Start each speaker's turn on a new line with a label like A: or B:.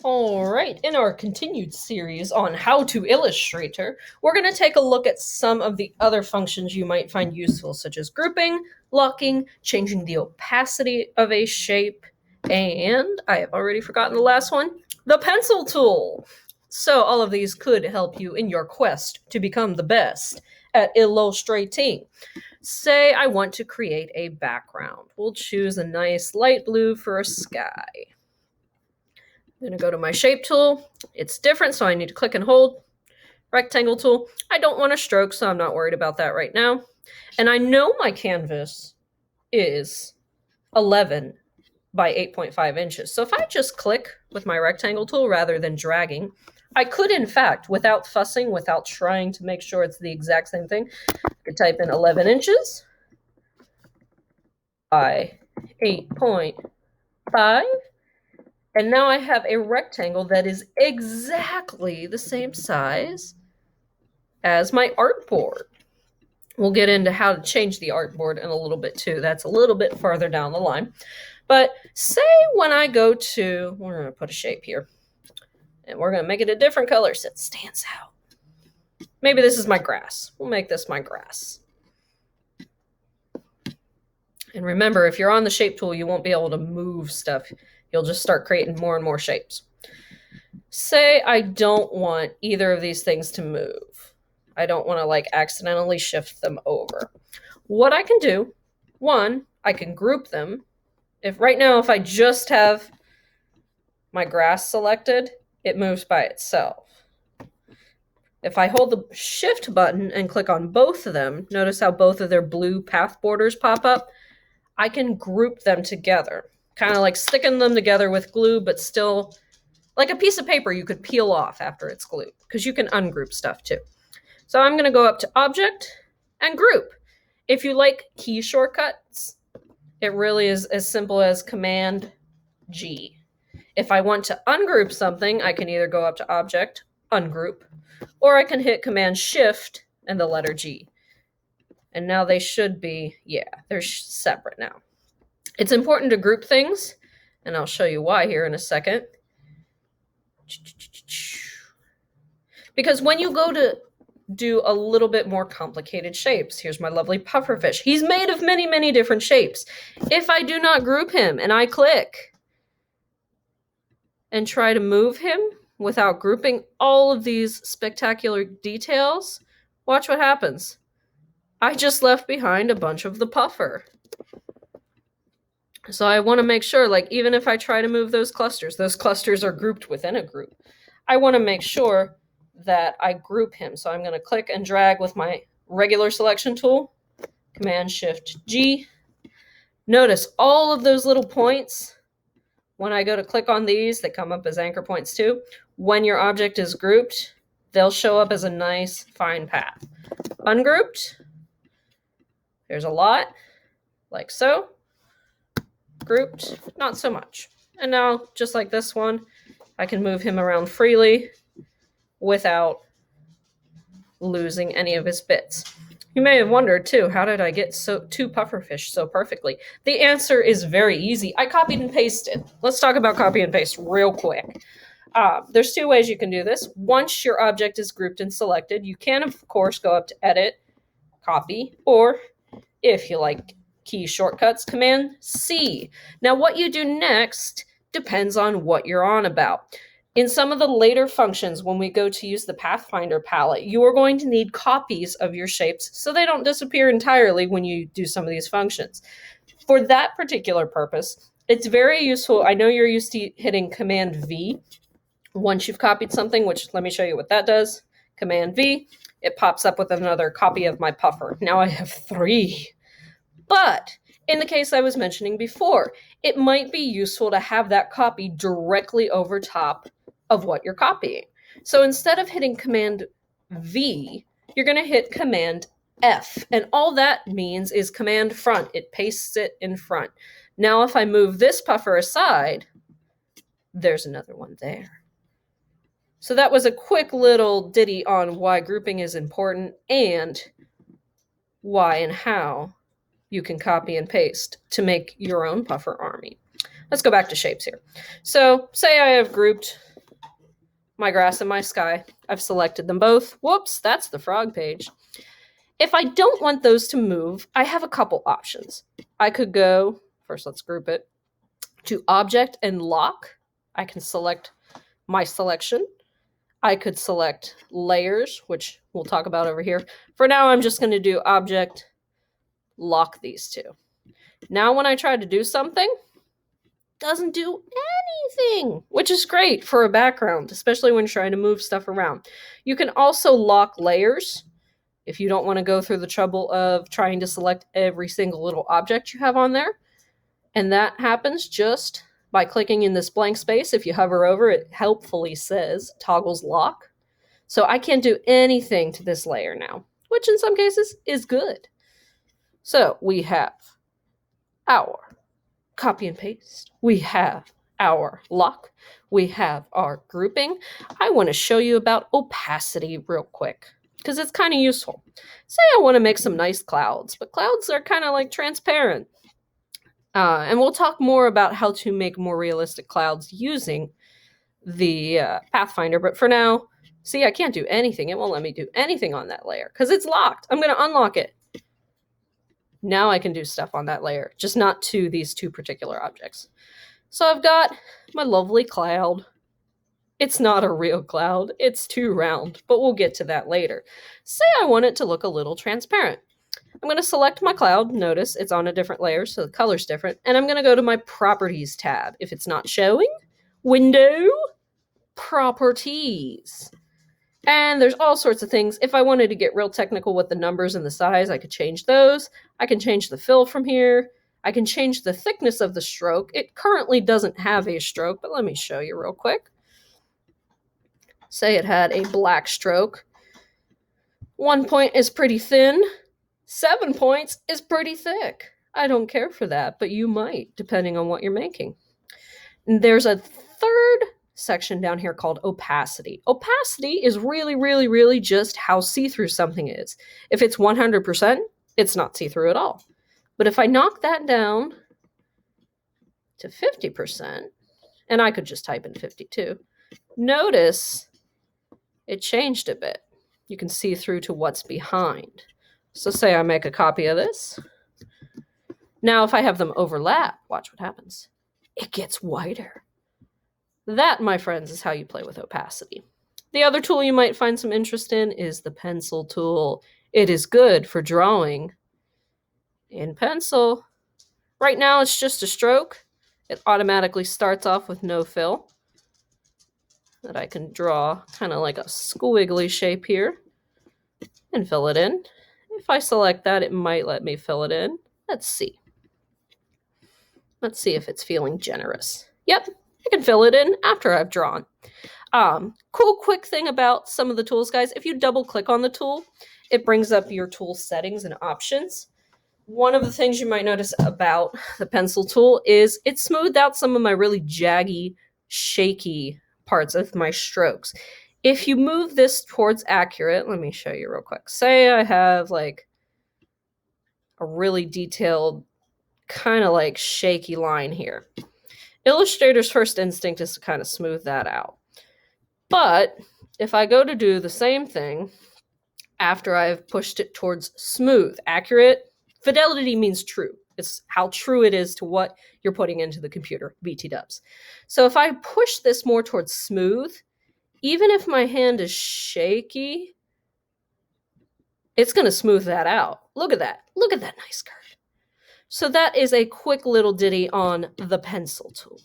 A: All right, in our continued series on how to Illustrator, we're going to take a look at some of the other functions you might find useful, such as grouping, locking, changing the opacity of a shape, and I have already forgotten the last one, the pencil tool. So all of these could help you in your quest to become the best at illustrating. Say I want to create a background. We'll choose a nice light blue for a sky. I'm going to go to my shape tool. It's different, so I need to click and hold. Rectangle tool. I don't want a stroke, so I'm not worried about that right now. And I know my canvas is 11 by 8.5 inches. So if I just click with my rectangle tool rather than dragging, I could, in fact, without fussing, without trying to make sure it's the exact same thing, I could type in 11 inches by 8.5. And now I have a rectangle that is exactly the same size as my artboard. We'll get into how to change the artboard in a little bit too. That's a little bit farther down the line. But say when I go to, we're going to put a shape here, and we're going to make it a different color so it stands out. Maybe this is my grass. We'll make this my grass. And remember, if you're on the shape tool, you won't be able to move stuff. You'll just start creating more and more shapes. Say I don't want either of these things to move. I don't want to like accidentally shift them over. What I can do, one, I can group them. If right now, if I just have my grass selected, it moves by itself. If I hold the shift button and click on both of them, notice how both of their blue path borders pop up. I can group them together, kind of like sticking them together with glue, but still like a piece of paper you could peel off after it's glued, because you can ungroup stuff too. So I'm going to go up to Object and Group. If you like key shortcuts, it really is as simple as Command G. If I want to ungroup something, I can either go up to Object, Ungroup, or I can hit Command Shift and the letter G. And now they should be, they're separate now. It's important to group things, and I'll show you why here in a second. Because when you go to do a little bit more complicated shapes, here's my lovely pufferfish. He's made of many, many different shapes. If I do not group him and I click and try to move him without grouping all of these spectacular details, watch what happens. I just left behind a bunch of the puffer. So I want to make sure, like, even if I try to move those clusters are grouped within a group. I want to make sure that I group him. So I'm going to click and drag with my regular selection tool, Command Shift G. Notice all of those little points, when I go to click on these, they come up as anchor points too. When your object is grouped, they'll show up as a nice fine path. Ungrouped, there's a lot, like so. Grouped, not so much. And now, just like this one, I can move him around freely without losing any of his bits. You may have wondered too, how did I get two pufferfish so perfectly? The answer is very easy. I copied and pasted. Let's talk about copy and paste real quick. There's two ways you can do this. Once your object is grouped and selected, you can, of course, go up to Edit, Copy, or if you like key shortcuts, Command C. Now, what you do next depends on what you're on about. In some of the later functions, when we go to use the Pathfinder palette, you are going to need copies of your shapes so they don't disappear entirely when you do some of these functions. For that particular purpose, it's very useful. I know you're used to hitting Command V once you've copied something, which let me show you what that does. Command V, it pops up with another copy of my puffer. Now I have 3. But in the case I was mentioning before, it might be useful to have that copy directly over top of what you're copying. So instead of hitting Command V, you're going to hit Command F. And all that means is Command Front. It pastes it in front. Now if I move this puffer aside, there's another one there. So that was a quick little ditty on why grouping is important and why and how you can copy and paste to make your own puffer army. Let's go back to shapes here. So say I have grouped my grass and my sky. I've selected them both. Whoops, that's the frog page. If I don't want those to move, I have a couple options. I could go, first let's group it, to Object and Lock. I can select my selection. I could select Layers, which we'll talk about over here. For now, I'm just going to do Object, Lock these two. Now when I try to do something, doesn't do anything, which is great for a background, especially when trying to move stuff around. You can also lock layers if you don't want to go through the trouble of trying to select every single little object you have on there. And that happens just by clicking in this blank space. If you hover over it, helpfully says toggles lock. So I can't do anything to this layer now, which in some cases is good. So we have our copy and paste. We have our lock. We have our grouping. I want to show you about opacity real quick because it's kind of useful. Say I want to make some nice clouds, but clouds are kind of like transparent. And we'll talk more about how to make more realistic clouds using the Pathfinder. But for now, see, I can't do anything. It won't let me do anything on that layer because it's locked. I'm going to unlock it. Now I can do stuff on that layer, just not to these two particular objects. So I've got my lovely cloud. It's not a real cloud. It's too round, but we'll get to that later. Say I want it to look a little transparent. I'm going to select my cloud. Notice it's on a different layer, so the color's different. And I'm going to go to my Properties tab. If it's not showing, Window, Properties. And there's all sorts of things. If I wanted to get real technical with the numbers and the size, I could change those. I can change the fill from here. I can change the thickness of the stroke. It currently doesn't have a stroke, but let me show you real quick. Say it had a black stroke. 1 point is pretty thin. 7 points is pretty thick. I don't care for that, but you might, depending on what you're making. And there's a third section down here called opacity. Opacity is really just how see-through something is. If it's 100%, it's not see-through at all. But if I knock that down to 50%, and I could just type in 52, notice it changed a bit. You can see through to what's behind. So say I make a copy of this. Now if I have them overlap, watch what happens. It gets whiter. That, my friends, is how you play with opacity. The other tool you might find some interest in is the pencil tool. It is good for drawing in pencil. Right now it's just a stroke. It automatically starts off with no fill. That I can draw kind of like a squiggly shape here and fill it in. If I select that, it might let me fill it in. Let's see. Let's see if it's feeling generous. Yep, I can fill it in after I've drawn. Cool quick thing about some of the tools, guys. If you double click on the tool, it brings up your tool settings and options. One of the things you might notice about the pencil tool is it smoothed out some of my really jaggy, shaky parts of my strokes. If you move this towards accurate, let me show you real quick. Say I have like a really detailed, kind of like shaky line here. Illustrator's first instinct is to kind of smooth that out. But if I go to do the same thing after I've pushed it towards smooth, accurate, fidelity means true. It's how true it is to what you're putting into the computer, BT dubs. So if I push this more towards smooth, even if my hand is shaky, it's going to smooth that out. Look at that. Look at that nice curve. So that is a quick little ditty on the pencil tool.